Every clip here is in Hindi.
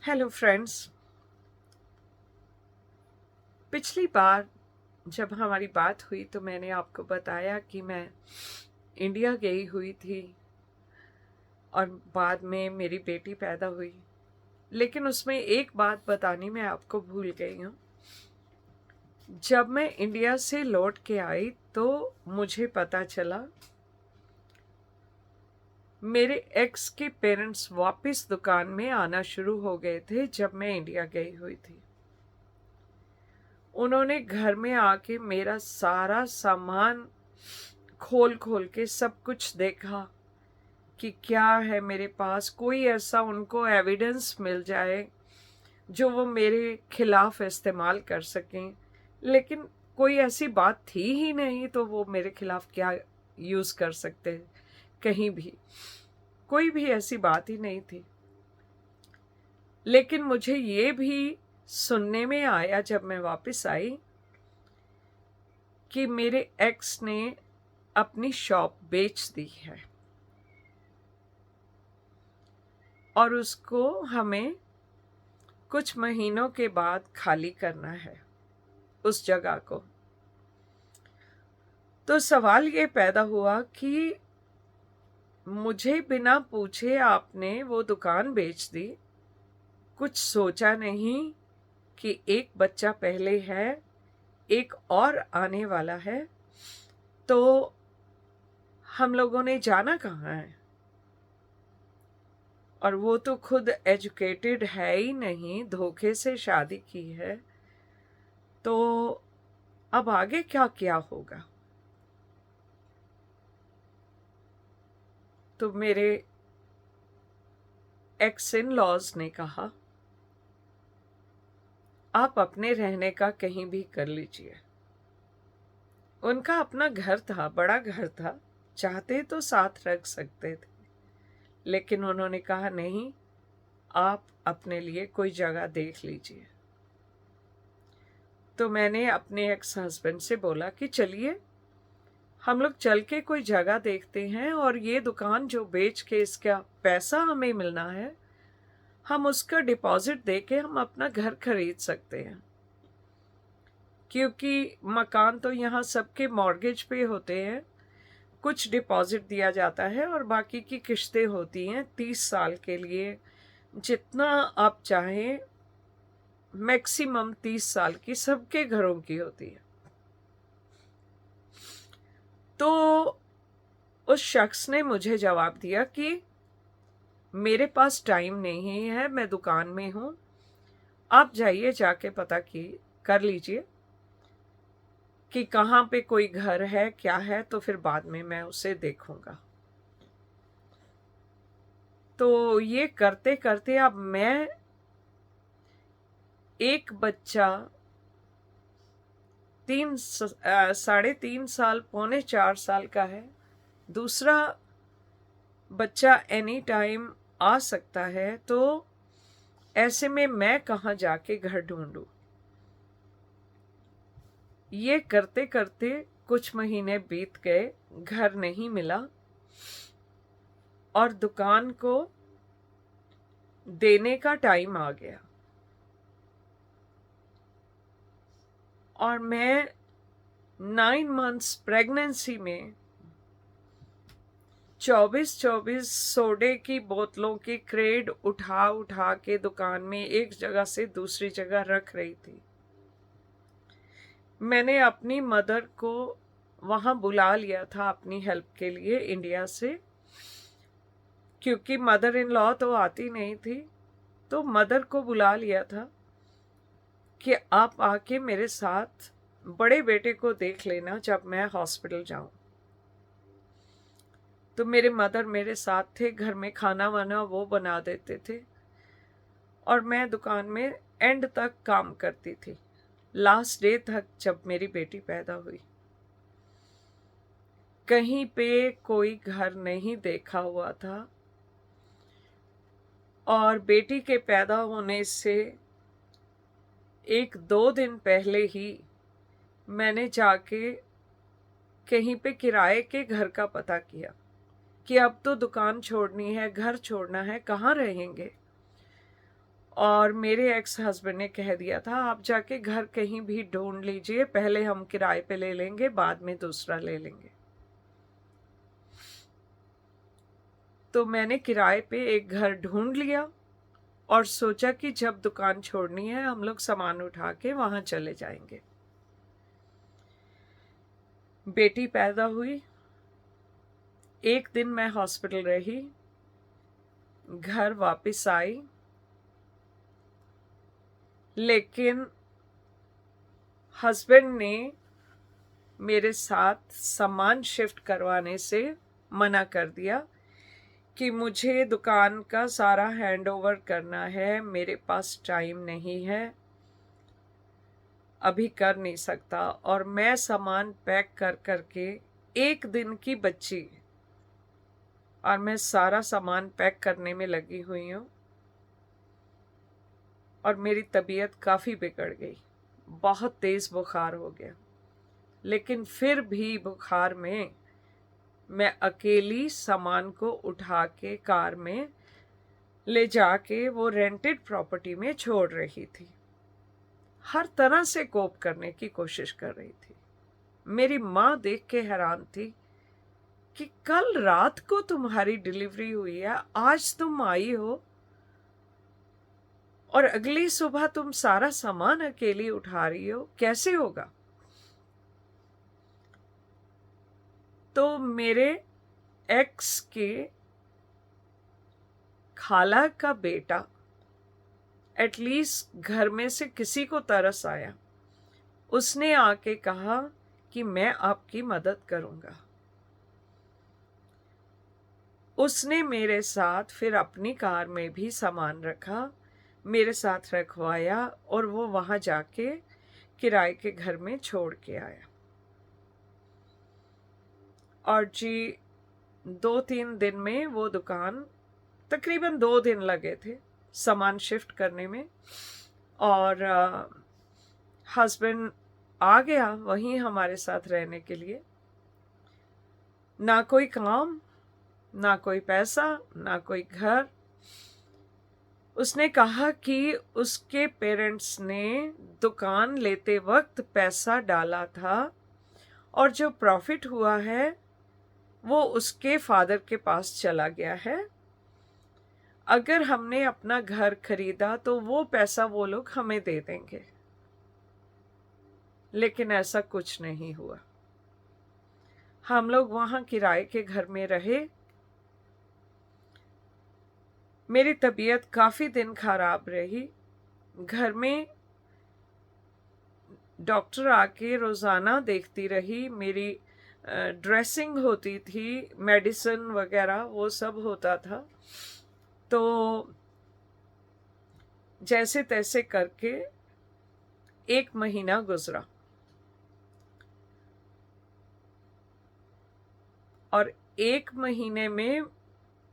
Hello friends. पिछली बार जब हमारी बात हुई तो मैंने आपको बताया कि मैं इंडिया गई हुई थी और बाद में मेरी बेटी पैदा हुई। लेकिन उसमें एक बात बतानी मैं आपको भूल गई हूँ। जब मैं इंडिया से लौट के आई तो मुझे पता चला मेरे एक्स के पेरेंट्स वापस दुकान में आना शुरू हो गए थे जब मैं इंडिया गई हुई थी। उन्होंने घर में आके मेरा सारा सामान खोल खोल के सब कुछ देखा कि क्या है मेरे पास, कोई ऐसा उनको एविडेंस मिल जाए जो वो मेरे खिलाफ इस्तेमाल कर सकें। लेकिन कोई ऐसी बात थी ही नहीं, तो वो मेरे खिलाफ क्या यूज़ कर सकते? कहीं भी कोई भी ऐसी बात ही नहीं थी। लेकिन मुझे ये भी सुनने में आया जब मैं वापस आई कि मेरे एक्स ने अपनी शॉप बेच दी है और उसको हमें कुछ महीनों के बाद खाली करना है उस जगह को। तो सवाल ये पैदा हुआ कि मुझे बिना पूछे आपने वो दुकान बेच दी, कुछ सोचा नहीं कि एक बच्चा पहले है, एक और आने वाला है, तो हम लोगों ने जाना कहाँ है? और वो तो खुद एजुकेटेड है ही नहीं, धोखे से शादी की है। तो अब आगे क्या क्या होगा? तो मेरे एक्स इन लॉज ने कहा आप अपने रहने का कहीं भी कर लीजिए। उनका अपना घर था, बड़ा घर था, चाहते तो साथ रख सकते थे, लेकिन उन्होंने कहा नहीं, आप अपने लिए कोई जगह देख लीजिए। तो मैंने अपने एक्स हस्बैंड से बोला कि चलिए हम लोग चल के कोई जगह देखते हैं और ये दुकान जो बेच के इसका पैसा हमें मिलना है, हम उसका डिपॉजिट दे के हम अपना घर खरीद सकते हैं। क्योंकि मकान तो यहाँ सबके मॉर्गेज पे होते हैं, कुछ डिपॉजिट दिया जाता है और बाकी की किश्तें होती हैं 30 साल के लिए, जितना आप चाहें, मैक्सिमम 30 साल की सबके घरों की होती है। तो उस शख्स ने मुझे जवाब दिया कि मेरे पास टाइम नहीं है, मैं दुकान में हूँ, आप जाइए, जाके पता की कर लीजिए कि कहाँ पे कोई घर है, क्या है, तो फिर बाद में मैं उसे देखूंगा। तो ये करते करते अब मैं, एक बच्चा 3.5 साल, 3.25 साल का है, दूसरा बच्चा एनी टाइम आ सकता है, तो ऐसे में मैं कहाँ जाके घर ढूंढूं? ये करते करते कुछ महीने बीत गए, घर नहीं मिला और दुकान को देने का टाइम आ गया। और मैं 9 मंथ्स प्रेगनेंसी में 24-24 सोडे की बोतलों की क्रेड उठा उठा के दुकान में एक जगह से दूसरी जगह रख रही थी। मैंने अपनी मदर को वहाँ बुला लिया था अपनी हेल्प के लिए इंडिया से, क्योंकि मदर इन लॉ तो आती नहीं थी, तो मदर को बुला लिया था कि आप आके मेरे साथ बड़े बेटे को देख लेना जब मैं हॉस्पिटल जाऊं। तो मेरे मदर मेरे साथ थे, घर में खाना वाना वो बना देते थे और मैं दुकान में एंड तक काम करती थी, लास्ट डे तक जब मेरी बेटी पैदा हुई। कहीं पे कोई घर नहीं देखा हुआ था और बेटी के पैदा होने से 1-2 दिन पहले ही मैंने जाके कहीं पे किराए के घर का पता किया कि अब तो दुकान छोड़नी है, घर छोड़ना है, कहाँ रहेंगे। और मेरे एक्स हस्बैंड ने कह दिया था आप जाके घर कहीं भी ढूंढ लीजिए, पहले हम किराए पे ले लेंगे, बाद में दूसरा ले लेंगे। तो मैंने किराए पे एक घर ढूंढ लिया और सोचा कि जब दुकान छोड़नी है हम लोग सामान उठा के वहां चले जाएंगे। बेटी पैदा हुई, एक दिन मैं हॉस्पिटल रही, घर वापस आई, लेकिन हस्बैंड ने मेरे साथ सामान शिफ्ट करवाने से मना कर दिया कि मुझे दुकान का सारा हैंड ओवर करना है, मेरे पास टाइम नहीं है, अभी कर नहीं सकता। और मैं सामान पैक कर करके, एक दिन की बच्ची, और मैं सारा सामान पैक करने में लगी हुई हूँ और मेरी तबीयत काफ़ी बिगड़ गई, बहुत तेज़ बुखार हो गया। लेकिन फिर भी बुखार में मैं अकेली सामान को उठा के कार में ले जाके वो रेंटेड प्रॉपर्टी में छोड़ रही थी। हर तरह से कोप करने की कोशिश कर रही थी। मेरी माँ देख के हैरान थी कि कल रात को तुम्हारी डिलीवरी हुई है, आज तुम आई हो और अगली सुबह तुम सारा सामान अकेली उठा रही हो, कैसे होगा? तो मेरे एक्स के खाला का बेटा, एटलीस्ट घर में से किसी को तरस आया, उसने आके कहा कि मैं आपकी मदद करूंगा। उसने मेरे साथ फिर अपनी कार में भी सामान रखा, मेरे साथ रखवाया और वो वहां जाके किराए के घर में छोड़ के आया। और जी 2-3 दिन में वो दुकान, तकरीबन 2 दिन लगे थे सामान शिफ्ट करने में, और हस्बैंड आ गया वहीं हमारे साथ रहने के लिए। ना कोई काम, ना कोई पैसा, ना कोई घर। उसने कहा कि उसके पेरेंट्स ने दुकान लेते वक्त पैसा डाला था और जो प्रॉफिट हुआ है वो उसके फादर के पास चला गया है। अगर हमने अपना घर खरीदा तो वो पैसा वो लोग हमें दे देंगे। लेकिन ऐसा कुछ नहीं हुआ। हम लोग वहां किराए के घर में रहे। मेरी तबीयत काफी दिन खराब रही। घर में डॉक्टर आके रोजाना देखती रही, मेरी ड्रेसिंग होती थी, मेडिसिन वगैरह वो सब होता था। तो जैसे तैसे करके 1 महीना गुजरा और 1 महीने में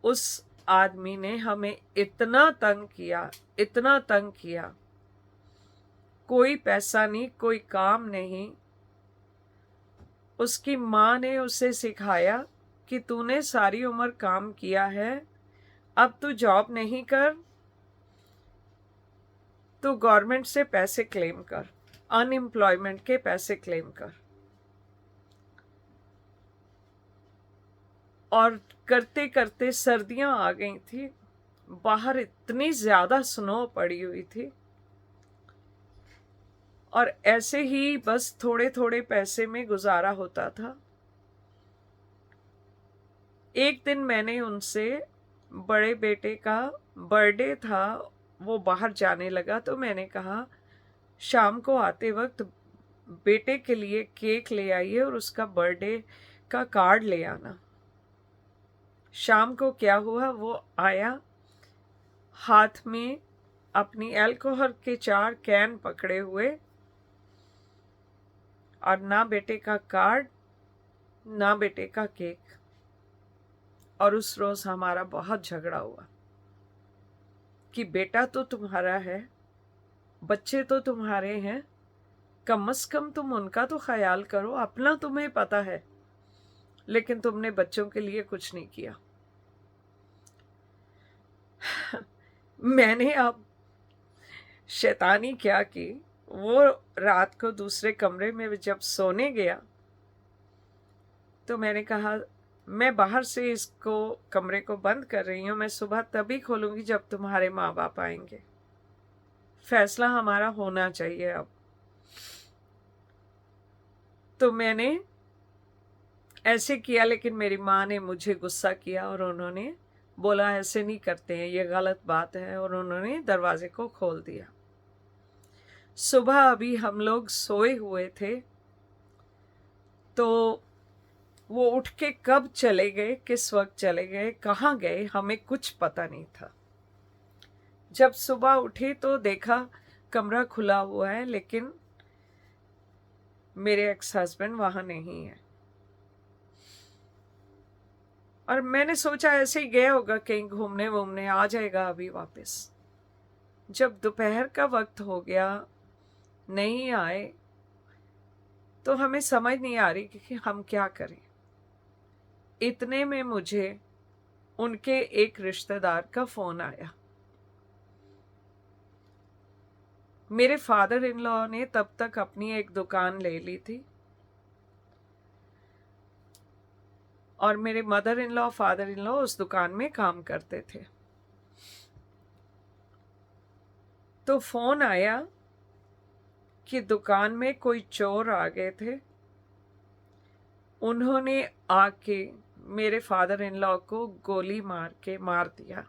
उस आदमी ने हमें इतना तंग किया, इतना तंग किया, कोई पैसा नहीं, कोई काम नहीं। उसकी माँ ने उसे सिखाया कि तूने सारी उम्र काम किया है, अब तू जॉब नहीं कर तो गवर्नमेंट से पैसे क्लेम कर, अनएम्प्लॉयमेंट के पैसे क्लेम कर। और करते करते सर्दियां आ गई थी, बाहर इतनी ज्यादा स्नो पड़ी हुई थी और ऐसे ही बस थोड़े थोड़े पैसे में गुजारा होता था। एक दिन मैंने उनसे, बड़े बेटे का बर्थडे था, वो बाहर जाने लगा, तो मैंने कहा शाम को आते वक्त बेटे के लिए केक ले आइए और उसका बर्थडे का कार्ड ले आना। शाम को क्या हुआ, वो आया हाथ में अपनी अल्कोहल के 4 कैन पकड़े हुए, और ना बेटे का कार्ड ना बेटे का केक। और उस रोज हमारा बहुत झगड़ा हुआ कि बेटा तो तुम्हारा है, बच्चे तो तुम्हारे हैं, कम से कम तुम उनका तो ख्याल करो, अपना तुम्हें पता है, लेकिन तुमने बच्चों के लिए कुछ नहीं किया। मैंने अब शैतानी क्या की, वो रात को दूसरे कमरे में जब सोने गया तो मैंने कहा मैं बाहर से इसको कमरे को बंद कर रही हूँ, मैं सुबह तभी खोलूंगी जब तुम्हारे माँ बाप आएंगे। फैसला हमारा होना चाहिए अब। तो मैंने ऐसे किया, लेकिन मेरी माँ ने मुझे गुस्सा किया और उन्होंने बोला ऐसे नहीं करते हैं, ये गलत बात है, और उन्होंने दरवाजे को खोल दिया। सुबह अभी हम लोग सोए हुए थे, तो वो उठ के कब चले गए, किस वक्त चले गए, कहाँ गए, हमें कुछ पता नहीं था। जब सुबह उठे तो देखा कमरा खुला हुआ है, लेकिन मेरे एक्स हस्बैंड वहां नहीं है। और मैंने सोचा ऐसे ही गया होगा कहीं घूमने वूमने, आ जाएगा अभी वापस। जब दोपहर का वक्त हो गया, नहीं आए, तो हमें समझ नहीं आ रही कि हम क्या करें। इतने में मुझे उनके एक रिश्तेदार का फोन आया। मेरे फादर इन लॉ ने तब तक अपनी एक दुकान ले ली थी, और मेरे mother in law father in law उस दुकान में काम करते थे। तो फोन आया कि दुकान में कोई चोर आ गए थे, उन्होंने आके मेरे फादर इन लॉ को गोली मार के मार दिया,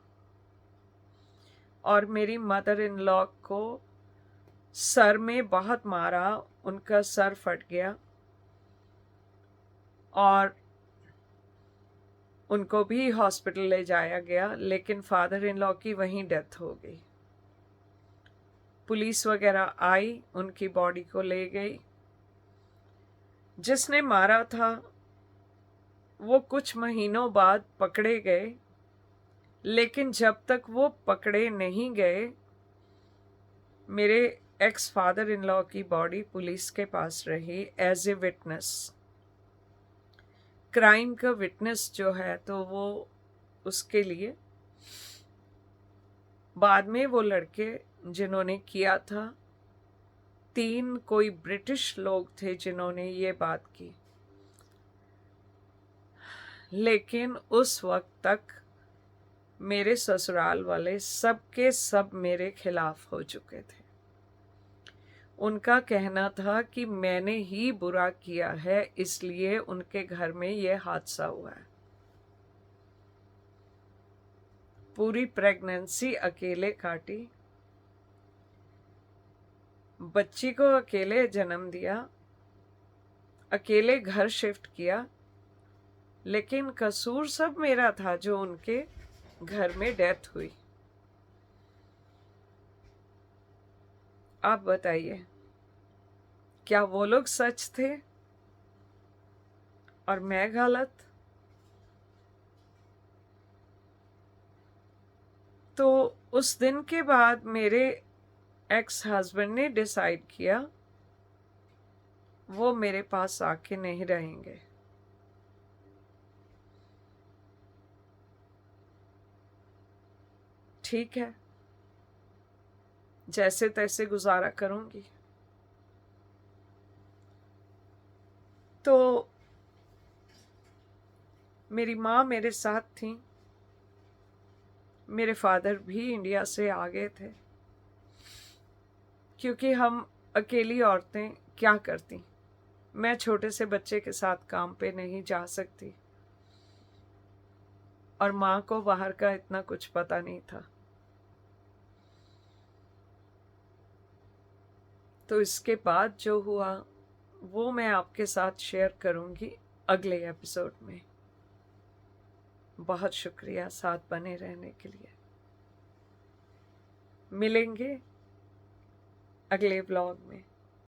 और मेरी मदर इन लॉ को सर में बहुत मारा, उनका सर फट गया और उनको भी हॉस्पिटल ले जाया गया, लेकिन फादर इन लॉ की वहीं डेथ हो गई। पुलिस वगैरह आई, उनकी बॉडी को ले गई। जिसने मारा था वो कुछ महीनों बाद पकड़े गए, लेकिन जब तक वो पकड़े नहीं गए, मेरे एक्स फादर इन लॉ की बॉडी पुलिस के पास रही एज ए विटनेस। क्राइम का विटनेस जो है, तो वो उसके लिए बाद में वो लड़के जिन्होंने किया था, 3 कोई ब्रिटिश लोग थे जिन्होंने ये बात की, लेकिन उस वक्त तक मेरे ससुराल वाले सबके सब मेरे खिलाफ हो चुके थे। उनका कहना था कि मैंने ही बुरा किया है, इसलिए उनके घर में ये हादसा हुआ है। पूरी प्रेगनेंसी अकेले काटी, बच्ची को अकेले जन्म दिया, अकेले घर शिफ्ट किया, लेकिन कसूर सब मेरा था जो उनके घर में डेथ हुई। आप बताइए, क्या वो लोग सच थे और मैं गलत? तो उस दिन के बाद मेरे एक्स हस्बैंड ने डिसाइड किया वो मेरे पास आके नहीं रहेंगे। ठीक है, जैसे तैसे गुजारा करूंगी। तो मेरी माँ मेरे साथ थी, मेरे फादर भी इंडिया से आ गए थे, क्योंकि हम अकेली औरतें क्या करती। मैं छोटे से बच्चे के साथ काम पे नहीं जा सकती, और माँ को बाहर का इतना कुछ पता नहीं था। तो इसके बाद जो हुआ वो मैं आपके साथ शेयर करूंगी अगले एपिसोड में। बहुत शुक्रिया साथ बने रहने के लिए। मिलेंगे अगले ब्लॉग में।